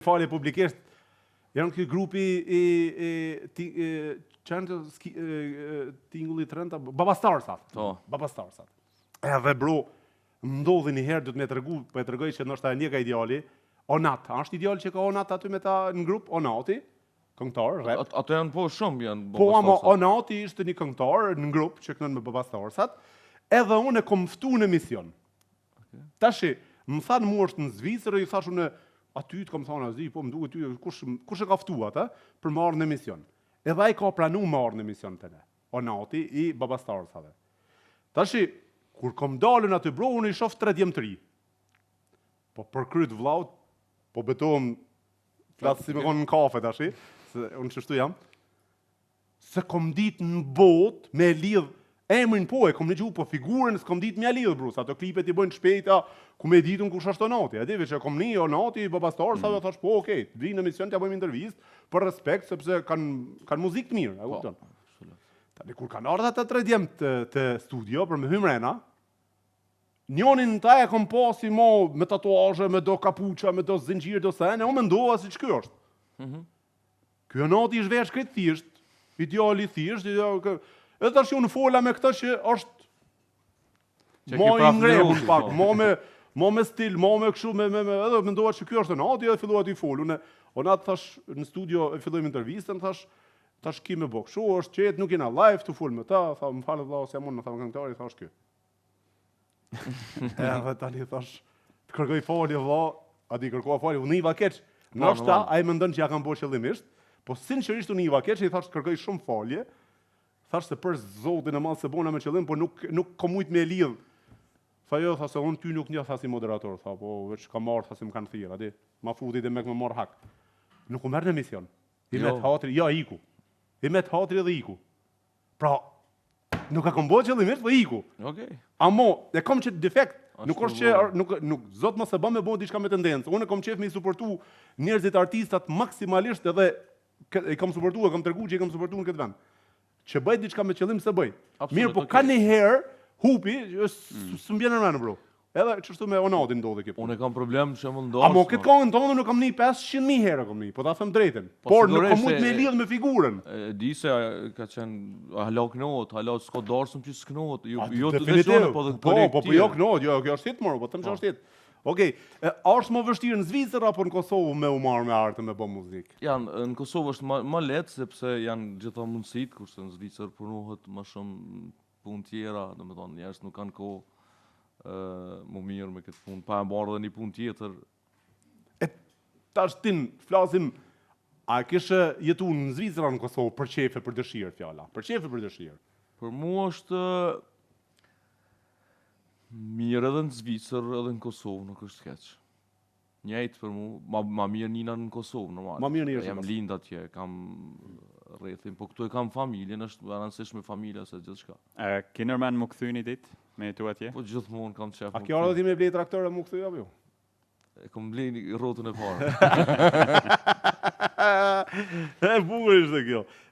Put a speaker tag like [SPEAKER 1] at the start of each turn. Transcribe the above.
[SPEAKER 1] Falje publikisht, janë këtë grupi Tingulli Trenta, Baba Starsat. Baba Starsat. Edhe bro, ndodhi një herë, du të me tregu, po e tregoj që nështë e njeka ideali, Onat, është ideali që ka Onat aty me ta në grup, Onati, këngëtar, rap.
[SPEAKER 2] Ato janë po shumë janë Baba
[SPEAKER 1] Po, ama
[SPEAKER 2] Starsat.
[SPEAKER 1] Onati ishte një këngëtar në grup që kënën me Baba Starsat, edhe unë e kom ftu në emision. Tashi, më thanë mu është në Zvicër, i thash unë, aty të kom thonë azi, po më duhet ty, kush e ka ftu ata për marrë në emision. Edhe ai ka pranu marrë në emision të ne, Onati i Baba Starsave. Tashi, kur kom dalën aty bro, unë i shof 3 djemtëri. Po për kryt vlaut, po betohem, flasë si me konë në kafe tashi, se unë qështu jam, se kom dit në bot me lidh emrin po, e kom në gjuhë, po figurën s'kom dit mja lidh, bro, sa ato klipet i bëjnë shpejta, ku me ditun kush është Onati. E dive që kom një Onati, Baba Starsave, thash po, okej, vi në emision t'ja bëjmë intervist, për respekt, sepse kanë muzikë të mirë, e kupton. Tani kur kanë ardha të 3 djemt të studio, për me hymrena, njonin ta e kom pasi mo me tatuazhe, me do kapuqa, me do zinxhir, do sene, unë mendova si që kjo është. Kjo Onati ishte veç këtë thjesht, ideali thjesht, edhe tash unë fola me këtë që është mo i ngrehull pak, mo me stil, mo me kështu, edhe mendova që kjo është Onati, edhe fillua t'i fol. Onat thash në studio, e fillojmë intervistën, thash ki me bo kështu, është qetë, nuk jena live, t'u fol me ta, tha, më falë vëlla, se jam unë, më tha më këngëtari, thash kjo. Edhe tani thash, të kërkoj falje vëlla, a di kërkoha falje, unë i vakeq, nështë a i mendon që ja kam bo qëllimisht, po sinqerisht unë i vakeq, i thash kërkoj shumë falje, thash se për zotin e madh se bona me qëllim, po nuk kom ujt me lidh. Tha jo, tha se unë ty nuk një, tha si moderator, tha po veç ka marrë, tha si më kanë thirr, adi, ma futi dhe me këmë marrë hak. Nuk u merë në emision. I met hatri, ja iku. I met hatri dhe iku. Pra, nuk ka kom bo qëllimisht, po iku. Amo, e kom që defekt, nuk është që, nuk zot më se bëm me bo diçka me tendencë. Unë e kom qef me i suportu njerëzit artistat maksimalisht edhe i kom suportu, e kom tregu që i kom suportu në këtë vend. Që bëj diçka me qëllim se bëj. Mirë, po ka një herë, hupi, së mbjenë në menë, bro. Edhe qështu me Onatin ndodhe kjo.
[SPEAKER 2] Unë e kam problem që më ndosh.
[SPEAKER 1] Amo, këtë kohën tonë nuk kam një 500.000 herë kom një, po ta them drejten. Por nuk kom mund me lidh me figurën.
[SPEAKER 2] Di se ka qenë, hala knohet, hala s'ka darsëm që s'knohet.
[SPEAKER 1] Definitiv, po jo knohet, jo, kjo është hitë mërë, po them që është hitë. Okej, është më vështirë në Zvicër apo në Kosovë me u marrë me artë me bë muzikë?
[SPEAKER 2] Janë, në Kosovë është më lehtë, sepse janë gjitha mundësit, kurse në Zvicër punohet më shumë punë tjera, do me thonë, njerëz nuk kanë kohë më mirë me këtë punë, pa e marrë dhe një punë tjetër.
[SPEAKER 1] Tash tin, flasim, a kishe jetu në Zvicër në Kosovë për qefe, për dëshirë, fjala? Për qefe, për dëshirë?
[SPEAKER 2] Për mua është mirë edhe në Zvicër edhe në Kosovë, nuk është keq. Njëjtë për mua, ma mirë njëna në Kosovë, normal.
[SPEAKER 1] Ma mirë njërë
[SPEAKER 2] jam lind atje, kam rrethin, po këtu e kam familjen, është rëndësish me familja se gjithë shka.
[SPEAKER 3] Ki nërmen më këthy një dit me tu atje?
[SPEAKER 2] Po gjithmonë kam qef.
[SPEAKER 1] A kjo arë dhe ti me blej traktore më këthy, apo jo?
[SPEAKER 2] E kom blej rrotën e parë.
[SPEAKER 1] E bukur ishte kjo.